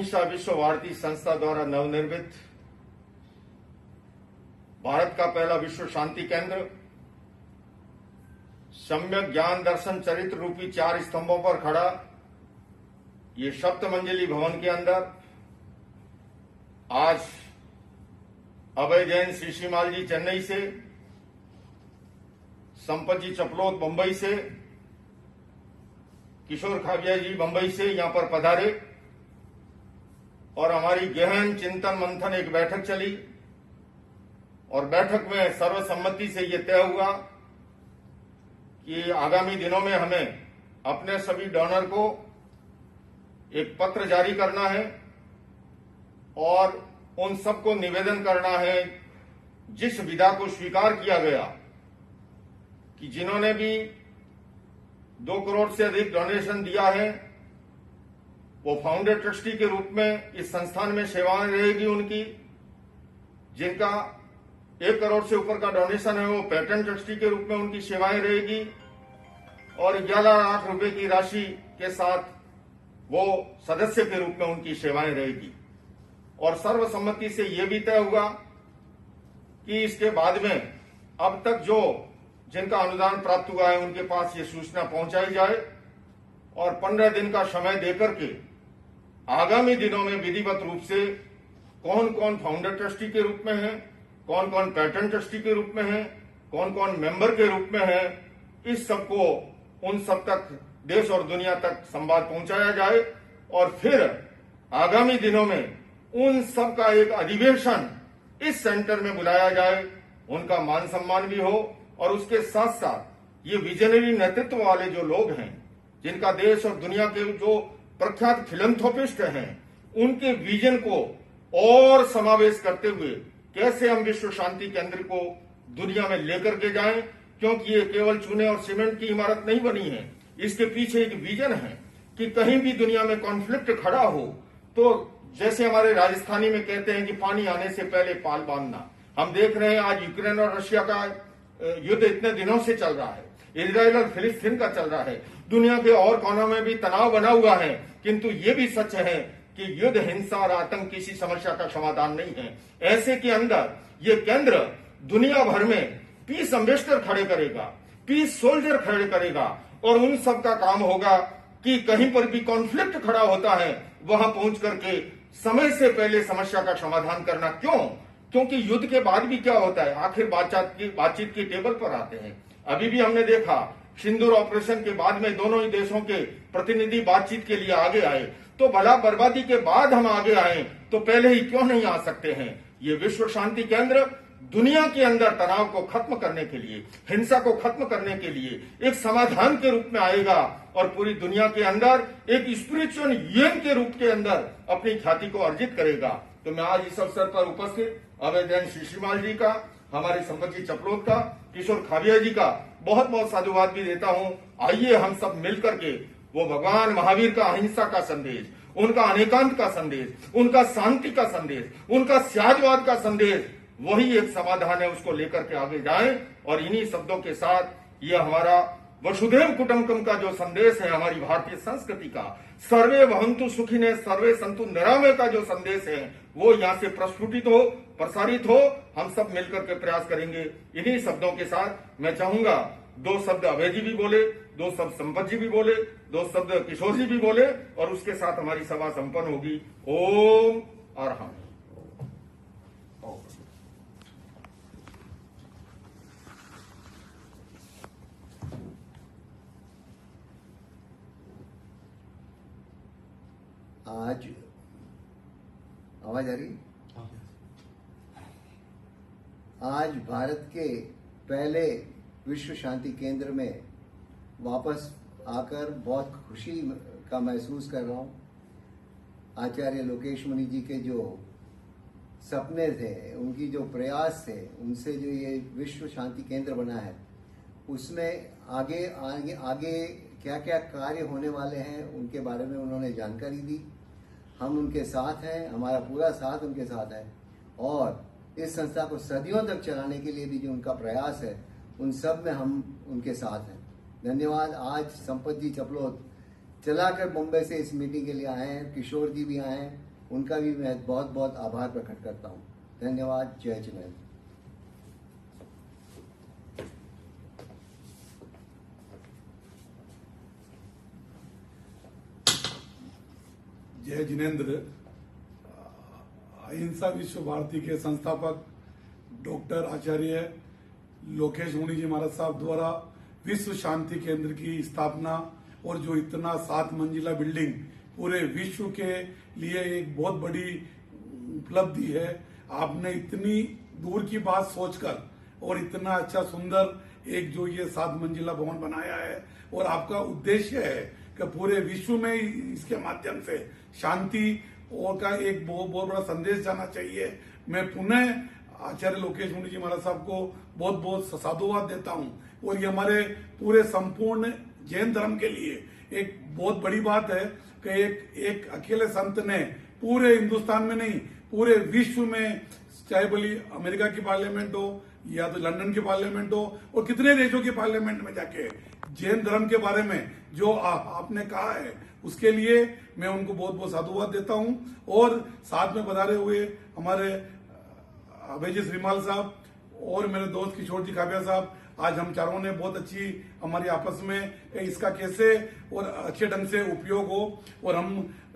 अहिंसा विश्व भारती संस्था द्वारा नवनिर्मित भारत का पहला विश्व शांति केंद्र सम्यक ज्ञान दर्शन चरित्र रूपी 4 स्तंभों पर खड़ा ये सप्त मंजिली भवन के अंदर आज अभय जैन शीशीमाल जी चेन्नई से, संपत जी चपलोत बंबई से, किशोर खाबिया जी बंबई से यहां पर पधारे और हमारी गहन चिंतन मंथन एक बैठक चली और बैठक में सर्वसम्मति से ये तय हुआ कि आगामी दिनों में हमें अपने सभी डोनर को एक पत्र जारी करना है और उन सबको निवेदन करना है जिस विधा को स्वीकार किया गया कि जिन्होंने भी 2 करोड़ से अधिक डोनेशन दिया है वो फाउंडर ट्रस्टी के रूप में इस संस्थान में सेवाएं रहेगी उनकी। जिनका 1 करोड़ से ऊपर का डोनेशन है वो पैटर्न ट्रस्टी के रूप में उनकी सेवाएं रहेगी और 11 लाख रुपए की राशि के साथ वो सदस्य के रूप में उनकी सेवाएं रहेगी। और सर्वसम्मति से यह भी तय हुआ कि इसके बाद में अब तक जो जिनका अनुदान प्राप्त हुआ है उनके पास ये सूचना पहुंचाई जाए और 15 दिन का समय देकर के आगामी दिनों में विधिवत रूप से कौन कौन फाउंडर ट्रस्टी के रूप में है, कौन कौन पैटर्न ट्रस्टी के रूप में है, कौन कौन मेंबर के रूप में है, इस सबको उन सब तक देश और दुनिया तक संवाद पहुंचाया जाए और फिर आगामी दिनों में उन सब का एक अधिवेशन इस सेंटर में बुलाया जाए, उनका मान सम्मान भी हो और उसके साथ साथ ये विजनरी नेतृत्व वाले जो लोग हैं जिनका देश और दुनिया के जो प्रख्यात फिलैंथ्रोपिस्ट हैं उनके विजन को और समावेश करते हुए कैसे हम विश्व शांति केंद्र को दुनिया में लेकर के जाएं, क्योंकि ये केवल चूने और सीमेंट की इमारत नहीं बनी है, इसके पीछे एक विजन है कि कहीं भी दुनिया में कॉन्फ्लिक्ट खड़ा हो तो जैसे हमारे राजस्थानी में कहते हैं कि पानी आने से पहले पाल बांधना। हम देख रहे हैं आज यूक्रेन और रशिया का युद्ध इतने दिनों से चल रहा है, इजराइल और फिलिस्तीन का चल रहा है, दुनिया के और कोनों में भी तनाव बना हुआ है, किंतु ये भी सच है कि युद्ध, हिंसा और आतंक किसी समस्या का समाधान नहीं है। ऐसे के अंदर ये केंद्र दुनिया भर में पीस एम्बेसडर खड़े करेगा, पीस सोल्जर खड़े करेगा और उन सब का काम होगा कि कहीं पर भी कॉन्फ्लिक्ट खड़ा होता है वहां पहुंच करके समय से पहले समस्या का समाधान करना। क्यों? क्योंकि युद्ध के बाद भी क्या होता है, आखिर बातचीत की टेबल पर आते हैं। अभी भी हमने देखा सिंदूर ऑपरेशन के बाद में दोनों ही देशों के प्रतिनिधि बातचीत के लिए आगे आए, तो भला बर्बादी के बाद हम आगे आए तो पहले ही क्यों नहीं आ सकते हैं। ये विश्व शांति केंद्र दुनिया के अंदर तनाव को खत्म करने के लिए, हिंसा को खत्म करने के लिए एक समाधान के रूप में आएगा और पूरी दुनिया के अंदर एक स्पिरिचुअल यूएन के रूप के अंदर अपनी ख्याति को अर्जित करेगा। तो मैं आज इस अवसर पर उपस्थित अभय जैन शीशीमाल जी का, हमारे संपत जी चपलोत का, किशोर खाबिया जी का बहुत बहुत साधुवाद भी देता हूं। आइए हम सब मिलकर के वो भगवान महावीर का अहिंसा का संदेश, उनका अनेकांत का संदेश, उनका शांति का संदेश, उनका त्यागवाद का संदेश, वही एक समाधान है, उसको लेकर के आगे जाएं। और इन्हीं शब्दों के साथ यह हमारा वसुधैव कुटुंबकम का जो संदेश है, हमारी भारतीय संस्कृति का सर्वे भवन्तु सुखिनः सर्वे सन्तु निरामय का जो संदेश है वो यहाँ से प्रस्फुटित हो, प्रसारित हो। हम सब मिलकर के प्रयास करेंगे। इन्हीं शब्दों के साथ मैं चाहूंगा 2 शब्द अभय जी भी बोले, 2 शब्द संपत जी भी बोले, 2 शब्द किशोर जी भी बोले और उसके साथ हमारी सभा संपन्न होगी। ओम अरहम। आज आवाज आ रही? आज भारत के पहले विश्व शांति केंद्र में वापस आकर बहुत खुशी का महसूस कर रहा हूं। आचार्य लोकेश मुनि जी के जो सपने थे, उनकी जो प्रयास थे, उनसे जो ये विश्व शांति केंद्र बना है उसमें आगे आगे आगे क्या क्या कार्य होने वाले हैं उनके बारे में उन्होंने जानकारी दी। हम उनके साथ हैं, हमारा पूरा साथ उनके साथ है और इस संस्था को सदियों तक चलाने के लिए भी जो उनका प्रयास है उन सब में हम उनके साथ हैं। धन्यवाद। आज संपत जी चपलोत चलाकर मुंबई से इस मीटिंग के लिए आए हैं, किशोर जी भी आए हैं उनका भी मैं बहुत बहुत आभार प्रकट करता हूँ। धन्यवाद। जय जिनेंद्र। जय जिनेंद्र। अहिंसा विश्व भारती के संस्थापक डॉक्टर आचार्य लोकेश मुनि जी महाराज साहब द्वारा विश्व शांति केंद्र की स्थापना और जो इतना 7 मंजिला बिल्डिंग पूरे विश्व के लिए एक बहुत बड़ी उपलब्धि है। आपने इतनी दूर की बात सोचकर और इतना अच्छा सुंदर एक जो ये 7 मंजिला भवन बनाया है और आपका उद्देश्य है कि पूरे विश्व में इसके माध्यम से शांति और का एक बहुत बड़ा संदेश जाना चाहिए। मैं पुनः आचार्य लोकेश मुनि जी महाराज साहब को बहुत बहुत साधुवाद देता हूं और ये हमारे पूरे संपूर्ण जैन धर्म के लिए एक बहुत बड़ी बात है कि एक अकेले संत ने पूरे हिंदुस्तान में नहीं पूरे विश्व में, चाहे बोली अमेरिका की पार्लियामेंट हो या तो लंदन की पार्लियामेंट हो और कितने देशों की पार्लियामेंट में जाके जैन धर्म के बारे में जो आपने कहा है उसके लिए मैं उनको बहुत बहुत साधुवाद देता हूं। और साथ में पधारे हुए हमारे अभय जी श्रीमाल साहब और मेरे दोस्त किशोर जी खाबिया साहब, आज हम चारों ने बहुत अच्छी हमारी आपस में इसका कैसे और अच्छे ढंग से उपयोग हो और हम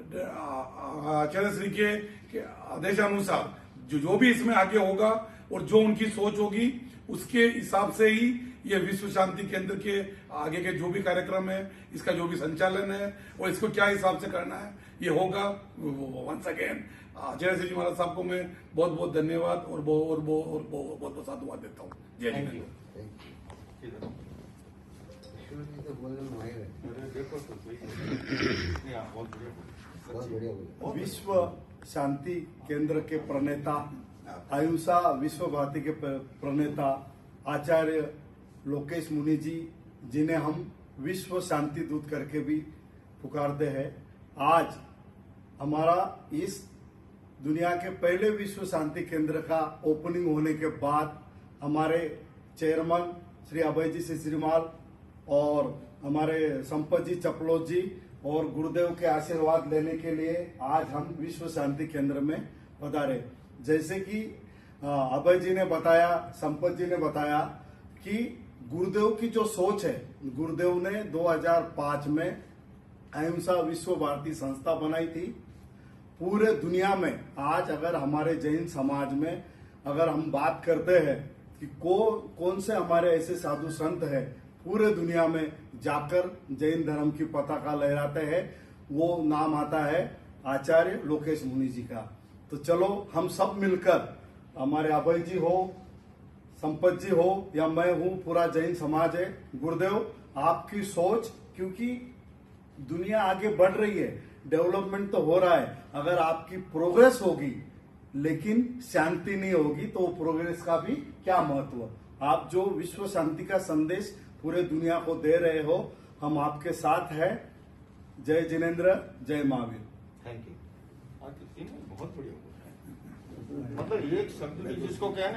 आचार्य श्री के आदेशानुसार जो भी इसमें आगे होगा और जो उनकी सोच होगी उसके हिसाब से ही ये विश्व शांति केंद्र के आगे के जो भी कार्यक्रम है, इसका जो भी संचालन है और इसको क्या हिसाब से करना है ये होगा। वंस अगेन आचार्य श्री महाराज साहब को मैं बहुत बहुत धन्यवाद और बहुत साधुवाद देता हूँ। जय हिंद। विश्व शांति केंद्र के प्रणेता, अहिंसा विश्व भारती के प्रणेता आचार्य लोकेश मुनि जी, जिन्हें हम विश्व शांति दूत करके भी पुकारते हैं, आज हमारा इस दुनिया के पहले विश्व शांति केंद्र का ओपनिंग होने के बाद हमारे चेयरमैन श्री अभय जी श्रीमाल और हमारे संपत जी चपलोत जी और गुरुदेव के आशीर्वाद लेने के लिए आज हम विश्व शांति केंद्र में पधारे। जैसे कि अभय जी ने बताया, संपत जी ने बताया कि गुरुदेव की जो सोच है, गुरुदेव ने 2005 में अहिंसा विश्व भारती संस्था बनाई थी। पूरे दुनिया में आज अगर हमारे जैन समाज में अगर हम बात करते हैं कि कौन से हमारे ऐसे साधु संत हैं पूरे दुनिया में जाकर जैन धर्म की पताका लहराते हैं, वो नाम आता है आचार्य लोकेश मुनि जी का। तो चलो हम सब मिलकर, हमारे अभय जी हो, संपत जी हो या मैं हूं, पूरा जैन समाज है, गुरुदेव आपकी सोच, क्योंकि दुनिया आगे बढ़ रही है, डेवलपमेंट तो हो रहा है, अगर आपकी प्रोग्रेस होगी लेकिन शांति नहीं होगी तो प्रोग्रेस का भी क्या महत्व। आप जो विश्व शांति का संदेश पूरे दुनिया को दे रहे हो, हम आपके साथ हैं। जय जिनेंद्र, जय महावीर। Thank you. बहुत बढ़िया, मतलब एक शब्द जिसको कहना